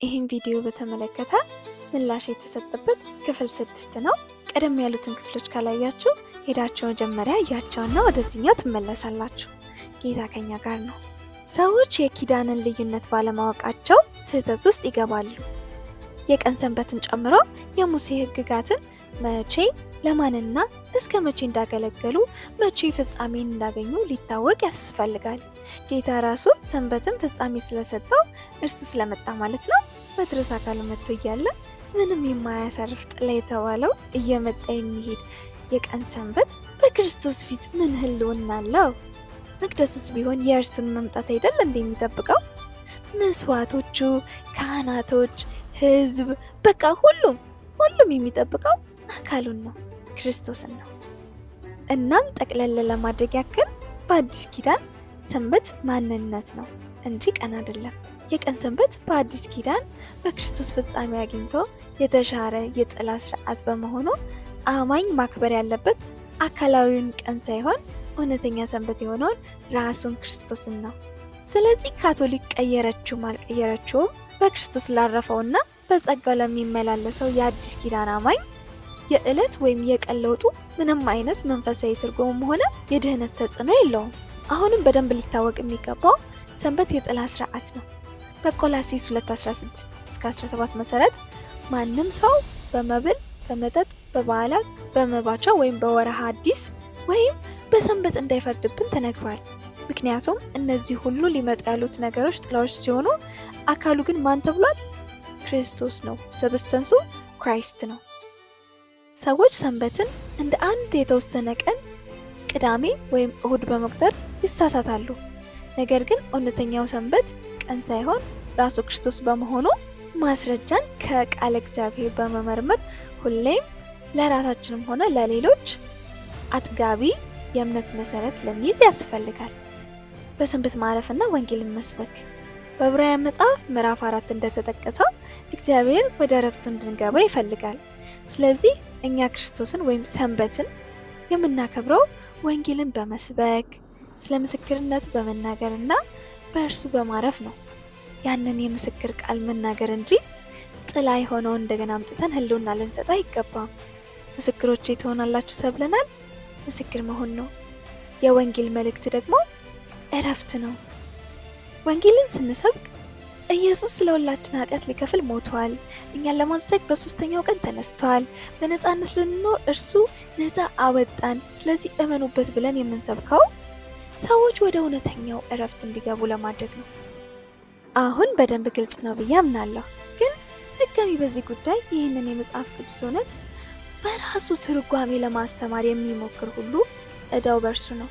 ይህን ቪዲዮ በተመለከተ ምላሽ የተሰጠበት ክፍል 6 ነው። ቀደም ያሉትን ክፍሎች ካላያችሁ ሄዳችሁ መጀመሪያ እያቸውና ወደዚህኛው ትመለሳላችሁ። ጌታ ከኛ ጋር ነው። ሰዎች የኪዳንን ልዩነት ባለማወቃቸው ስህተት ውስጥ ይገባሉ። የቀን ሰንበትን ጨምሮ የሙሴ ሕግጋትን መቼ ለማንና እስከ መቼ እንዳገለገሉ መቼ ፍጻሜን እንዳገኙ ሊታወቅ ያስፈልጋል። ጌታ ራሱ ሰንበትን ፍጻሜ ስለሰጠው እርሱ ስለመጣ ማለት ነው። በትርስ አካል መጥቶ እያለ ምንም የማያሳርፍ ጥላ የተባለው እየመጣ የሚሄድ የቀን ሰንበት በክርስቶስ ፊት ምን ህልውና አለው? መቅደሱስ ቢሆን የእርሱን መምጣት አይደል እንደሚጠብቀው? መስዋዕቶቹ፣ ካህናቶች፣ ህዝብ፣ በቃ ሁሉም የሚጠብቀው አካሉን ነው፣ ክርስቶስን ነው። እናም ጠቅለል ለማድረግ ያክል በአዲስ ኪዳን ሰንበት ማንነት ነው እንጂ ቀን አይደለም። የቀን ሰንበት በአዲስ ኪዳን በክርስቶስ ፍጻሜ አግኝቶ የተሻረ የጥላ ስርዓት በመሆኑ አማኝ ማክበር ያለበት አካላዊውን ቀን ሳይሆን እውነተኛ ሰንበት የሆነውን ራሱን ክርስቶስን ነው። ስለዚህ ካቶሊክ ቀየረችውም አልቀየረችውም በክርስቶስ ላረፈውና በጸጋው ለሚመላለሰው የአዲስ ኪዳን አማኝ የዕለት ወይም የቀን ለውጡ ምንም አይነት መንፈሳዊ ትርጉምም ሆነ የድህነት ተጽዕኖ የለውም። አሁንም በደንብ ሊታወቅ የሚገባው ሰንበት የጥላ ስርዓት ነው። በቆላስይስ 2:16-17 መሰረት ማንም ሰው በመብል፣ በመጠጥ፣ በበዓላት፣ በመባቻ ወይም በወርሃ አዲስ ወይም በሰንበት እንዳይፈርድብን ተነግሯል። ምክንያቱም እነዚህ ሁሉ ሊመጡ ያሉት ነገሮች ጥላዎች ሲሆኑ አካሉ ግን ማን ተብሏል? ክርስቶስ ነው። ሰብስተንሱ ክራይስት ነው። ሰዎች ሰንበትን እንደ አንድ የተወሰነ ቀን ቅዳሜ ወይም እሁድ በመቁጠር ይሳሳታሉ። ነገር ግን እውነተኛው ሰንበት ቀን ሳይሆን ራሱ ክርስቶስ በመሆኑ ማስረጃን ከቃለ እግዚአብሔር በመመርመር ሁሌም ለራሳችንም ሆነ ለሌሎች አጥጋቢ የእምነት መሰረት ልንይዝ ያስፈልጋል። በሰንበት ማረፍና ወንጌልን መስበክ በዕብራውያን መጽሐፍ ምዕራፍ 4 እንደተጠቀሰው እግዚአብሔር ወደ እረፍቱ እንድንገባ ይፈልጋል። ስለዚህ እኛ ክርስቶስን ወይም ሰንበትን የምናከብረው ወንጌልን በመስበክ ስለ ምስክርነቱ በመናገርና በእርሱ በማረፍ ነው። ያንን የምስክር ቃል መናገር እንጂ ጥላ የሆነውን እንደገና አምጥተን ህልውና ልንሰጥ አይገባም። ምስክሮቼ ትሆናላችሁ ተብለናል። ምስክር መሆን ነው። የወንጌል መልእክት ደግሞ እረፍት ነው። ወንጌልን ስንሰብክ ኢየሱስ ለሁላችን ኃጢአት ሊከፍል ሞቷል፣ እኛን ለማጽደቅ በሶስተኛው ቀን ተነስቷል፣ በነፃነት ልንኖር እርሱ ነፃ አወጣን፣ ስለዚህ እመኑበት ብለን የምንሰብከው ሰዎች ወደ እውነተኛው እረፍት እንዲገቡ ለማድረግ ነው። አሁን በደንብ ግልጽ ነው ብዬ አምናለሁ። ግን ድጋሚ በዚህ ጉዳይ ይህንን የመጽሐፍ ቅዱስ እውነት በራሱ ትርጓሜ ለማስተማር የሚሞክር ሁሉ እዳው በእርሱ ነው።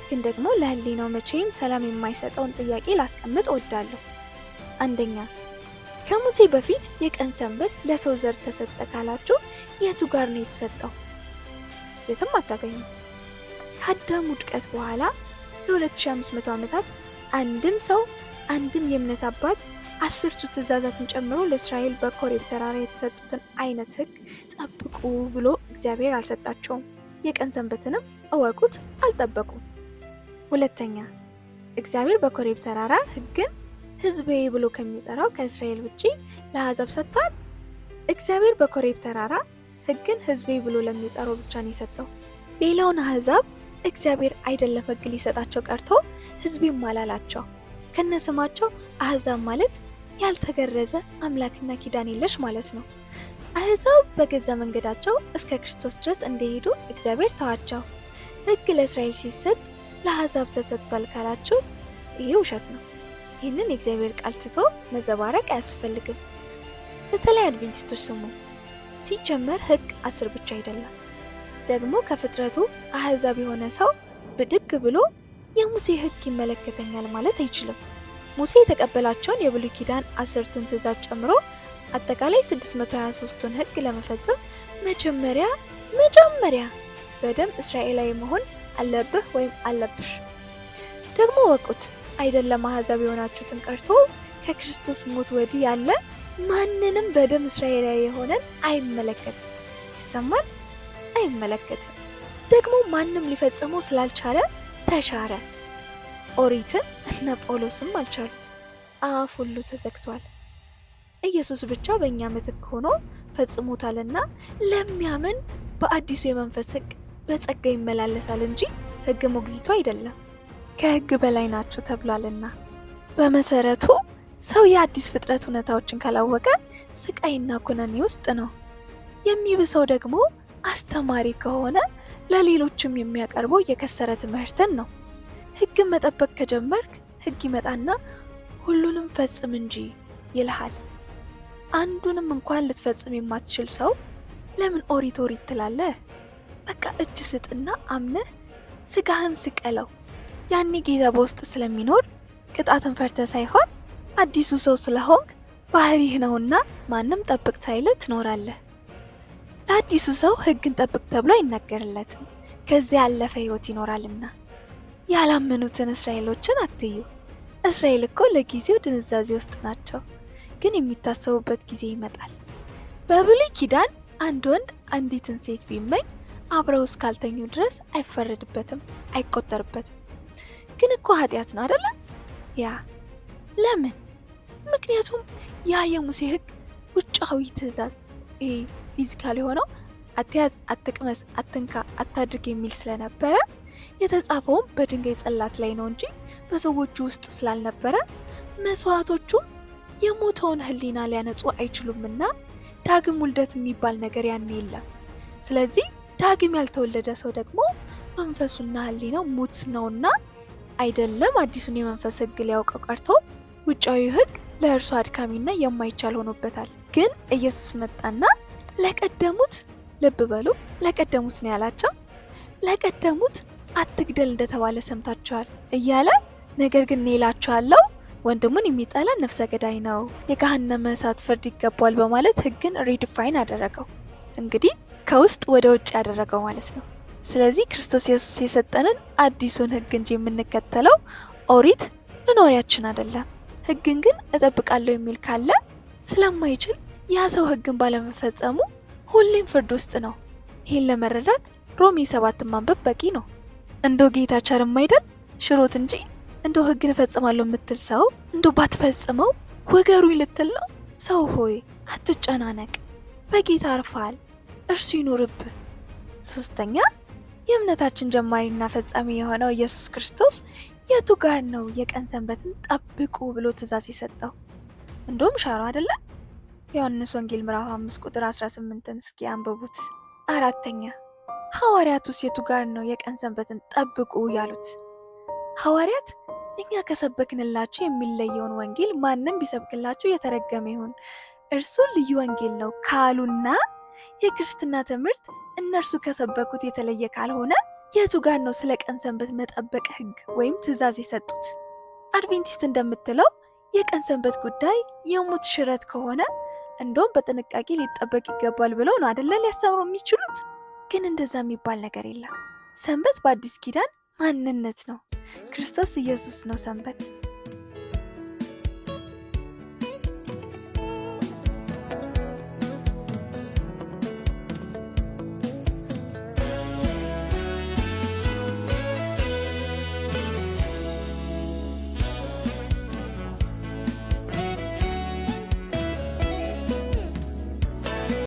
ግን ደግሞ ለህሊናው መቼም ሰላም የማይሰጠውን ጥያቄ ላስቀምጥ እወዳለሁ። አንደኛ፣ ከሙሴ በፊት የቀን ሰንበት ለሰው ዘር ተሰጠ ካላችሁ የቱ ጋር ነው የተሰጠው? የትም አታገኙ። ከአዳም ውድቀት በኋላ ለ2500 ዓመታት አንድም ሰው አንድም የእምነት አባት 10ቱ ትእዛዛትን ጨምሮ ለእስራኤል በኮሬብ ተራራ የተሰጡትን አይነት ህግ ጠብቁ ብሎ እግዚአብሔር አልሰጣቸውም። የቀን ሰንበትንም እወቁት አልጠበቁም። ሁለተኛ፣ እግዚአብሔር በኮሬብ ተራራ ህግን ህዝቤ ብሎ ከሚጠራው ከእስራኤል ውጪ ለአሕዛብ ሰጥቷል። እግዚአብሔር በኮሬብ ተራራ ህግን ህዝቤ ብሎ ለሚጠራው ብቻ ነው የሰጠው። ሌላውን አሕዛብ እግዚአብሔር አይደለም ህግ ሊሰጣቸው ቀርቶ ህዝቤም አላላቸው። ከነስማቸው አሕዛብ ማለት ያልተገረዘ አምላክና ኪዳን የለሽ ማለት ነው። አሕዛብ በገዛ መንገዳቸው እስከ ክርስቶስ ድረስ እንደሄዱ እግዚአብሔር ተዋቸው። ህግ ለእስራኤል ሲሰጥ ለአሕዛብ ተሰጥቷል ካላችሁ ይሄ ውሸት ነው። ይህንን የእግዚአብሔር ቃል ትቶ መዘባረቅ አያስፈልግም። በተለይ አድቬንቲስቶች ስሙ። ሲጀመር ህግ 10 ብቻ አይደለም። ደግሞ ከፍጥረቱ አሕዛብ የሆነ ሰው ብድግ ብሎ የሙሴ ህግ ይመለከተኛል ማለት አይችልም። ሙሴ የተቀበላቸውን የብሉይ ኪዳን 10ቱን ትእዛዝ ጨምሮ አጠቃላይ 623ቱን ህግ ለመፈጸም መጀመሪያ በደም እስራኤላዊ መሆን አለብህ ወይም አለብሽ። ደግሞ ወቁት አይደለም አሕዛብ የሆናችሁትን ቀርቶ ከክርስቶስ ሞት ወዲህ ያለ ማንንም በደም እስራኤላዊ የሆነን አይመለከትም። ይሰማል? አይመለከትም። ደግሞ ማንም ሊፈጽመው ስላልቻለ ተሻረ። ኦሪትን እነ ጳውሎስም አልቻሉት። አፍ ሁሉ ተዘግቷል። ኢየሱስ ብቻ በእኛ ምትክ ሆኖ ፈጽሞታልና ለሚያምን በአዲሱ የመንፈስ ሕግ በጸጋ ይመላለሳል እንጂ ሕግ ሞግዚቱ አይደለም፣ ከሕግ በላይ ናችሁ ተብሏልና። በመሰረቱ ሰው የአዲስ ፍጥረት እውነታዎችን ካላወቀ ስቃይና ኩነኔ ውስጥ ነው። የሚብሰው ደግሞ አስተማሪ ከሆነ ለሌሎችም የሚያቀርበው የከሰረ ትምህርትን ነው። ሕግን መጠበቅ ከጀመርክ ሕግ ይመጣና ሁሉንም ፈጽም እንጂ ይልሃል። አንዱንም እንኳን ልትፈጽም የማትችል ሰው ለምን ኦሪት ኦሪት ትላለህ? በቃ እጅ ስጥና አምነህ ስጋህን ስቀለው። ያኔ ጌታ በውስጥ ስለሚኖር ቅጣትን ፈርተ ሳይሆን አዲሱ ሰው ስለሆንክ ባህሪህ ነውና ማንም ጠብቅ ሳይልህ ትኖራለህ። ለአዲሱ ሰው ሕግን ጠብቅ ተብሎ አይነገርለትም፣ ከዚያ ያለፈ ሕይወት ይኖራልና። ያላመኑትን እስራኤሎችን አትዩ። እስራኤል እኮ ለጊዜው ድንዛዜ ውስጥ ናቸው፣ ግን የሚታሰቡበት ጊዜ ይመጣል። በብሉይ ኪዳን አንድ ወንድ አንዲትን ሴት ቢመኝ አብረው እስካልተኙ ድረስ አይፈረድበትም፣ አይቆጠርበትም። ግን እኮ ኃጢአት ነው አይደለ? ያ ለምን? ምክንያቱም ያ የሙሴ ሕግ ውጫዊ ትእዛዝ፣ ይሄ ፊዚካል የሆነው አትያዝ፣ አትቅመስ፣ አትንካ፣ አታድርግ የሚል ስለነበረ የተጻፈውም በድንጋይ ጽላት ላይ ነው እንጂ በሰዎቹ ውስጥ ስላልነበረ መስዋዕቶቹ የሞተውን ሕሊና ሊያነጹ አይችሉምና ዳግም ውልደት የሚባል ነገር ያን የለም። ስለዚህ ዳግም ያልተወለደ ሰው ደግሞ መንፈሱና ሕሊናው ሙት ነውና አይደለም አዲሱን የመንፈስ ሕግ ሊያውቀው ቀርቶ ውጫዊ ሕግ ለእርሱ አድካሚና የማይቻል ሆኖበታል። ግን ኢየሱስ መጣና ለቀደሙት፣ ልብ በሉ ለቀደሙት ነው ያላቸው፣ ለቀደሙት አትግደል እንደተባለ ሰምታችኋል እያለ ነገር ግን እኔ እላችኋለሁ ወንድሙን የሚጠላ ነፍሰ ገዳይ ነው፣ የገሃነመ እሳት ፍርድ ይገባዋል በማለት ሕግን ሪዲፋይን አደረገው። እንግዲህ ከውስጥ ወደ ውጭ ያደረገው ማለት ነው። ስለዚህ ክርስቶስ ኢየሱስ የሰጠንን አዲሱን ሕግ እንጂ የምንከተለው ኦሪት መኖሪያችን አይደለም። ሕግን ግን እጠብቃለሁ የሚል ካለ ስለማይችል ያ ሰው ሕግን ባለመፈጸሙ ሁሌም ፍርድ ውስጥ ነው። ይህን ለመረዳት ሮሜ 7 ማንበብ በቂ ነው። እንደው ጌታ ቸርም አይደል ሽሮት እንጂ እንደው ሕግን እፈጽማለሁ የምትል ሰው እንደው ባትፈጽመው ወገሩኝ ልትል ነው። ሰው ሆይ አትጨናነቅ፣ በጌታ አርፈሃል፣ እርሱ ይኖርብህ። ሶስተኛ የእምነታችን ጀማሪና ፈጻሚ የሆነው ኢየሱስ ክርስቶስ የቱ ጋር ነው የቀን ሰንበትን ጠብቁ ብሎ ትእዛዝ የሰጠው? እንደውም ሻሮ አይደለ? ዮሐንስ ወንጌል ምዕራፍ 5 ቁጥር 18ን እስኪ አንብቡት። አራተኛ ሐዋርያቱስ የቱ ጋር ነው የቀን ሰንበትን ጠብቁ ያሉት? ሐዋርያት እኛ ከሰበክንላችሁ የሚለየውን ወንጌል ማንም ቢሰብክላችሁ የተረገመ ይሁን፣ እርሱ ልዩ ወንጌል ነው ካሉና የክርስትና ትምህርት እነርሱ ከሰበኩት የተለየ ካልሆነ የቱ ጋር ነው ስለ ቀን ሰንበት መጠበቅ ሕግ ወይም ትእዛዝ የሰጡት? አድቬንቲስት እንደምትለው የቀን ሰንበት ጉዳይ የሙት ሽረት ከሆነ እንደውም በጥንቃቄ ሊጠበቅ ይገባል ብለው ነው አይደለ ሊያስተምሩ የሚችሉት። ግን እንደዛ የሚባል ነገር የለም። ሰንበት በአዲስ ኪዳን ማንነት ነው። ክርስቶስ ኢየሱስ ነው ሰንበት።